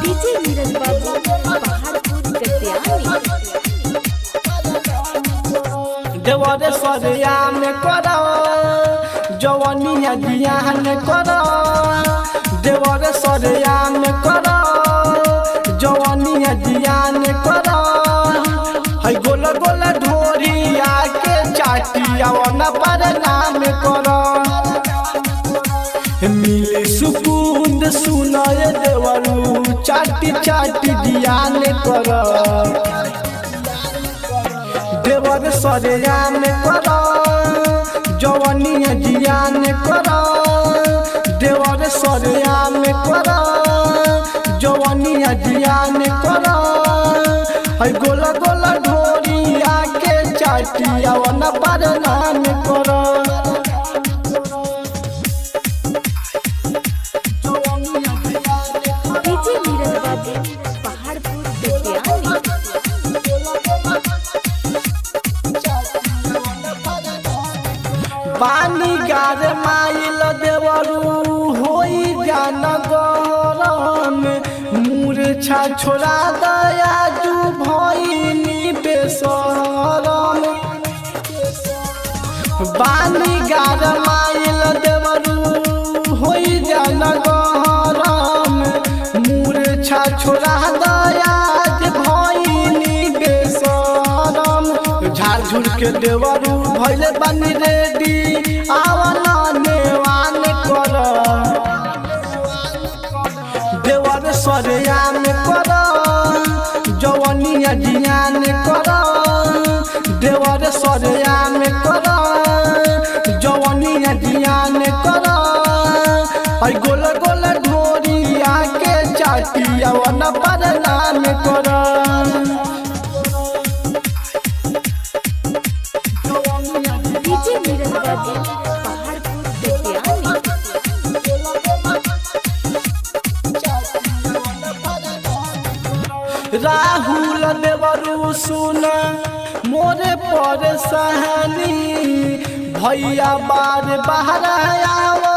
DJ Neeraj बाबू पहाड़पुर कटियानी। देवर सरिया में करो जवानिया जियान करो, देवर सरिया में करो जवानिया जियान करो। है गोल गोल ढोरिया के चाटिया न पर नाम करो। मिले सुकून सुनाए देवरू चाटी चाटी जियान करो। देवर सरिया में करो जवानिया जियान करो, देवर सरिया में करो जवानिया जियान करो। है गोल गोल ढोरिया के चाटिया न पर नाम करो। डीजे नीरज बाबू पहाड़पुर कटियानी। पानी गार माइल देवरू होई जान गरम, मूर्छा छोड़ा दया जू भइनी बेसरम। पानी गार माइल देवरू होई जान गरम, मूर्छा छोड़ा दया भइनी बेसरम। झाड़ झुड़ के देवरू भइले बानी रेडी आवना नेवान कर। देवर सरिया में कर जवानिया जियान कर, देवर सरिया में कर जवानिया जियान कर। है गोल गोल ढोरिया के चाटिया न पर नाम कर। डीजे नीरज बाबू पहाड़पुर कटियानी। राहुल देवरू सुन मोरे परेशानी, भैया बार बाहर आवा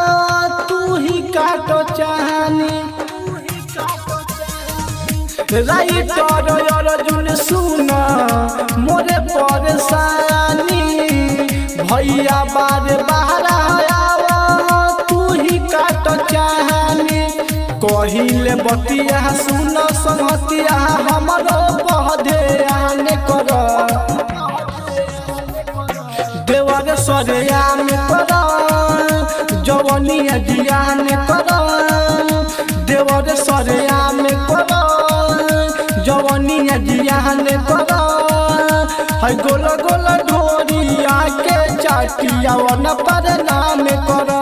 तू ही काटो चाहनी। राइटर अर्जुन सुन मोरे परेशानी, भैया बार बाहर आवा तू ही काटो चाहनी। कहिले बतिया सुन संगतिया हमरो बहध्यान कर। देवर सरिया में कर जवानिया जियान कर, देवर सरिया में कर जवानिया जियान कर। है गोल गोल ढोरिया के चाटिया न पर नाम कर।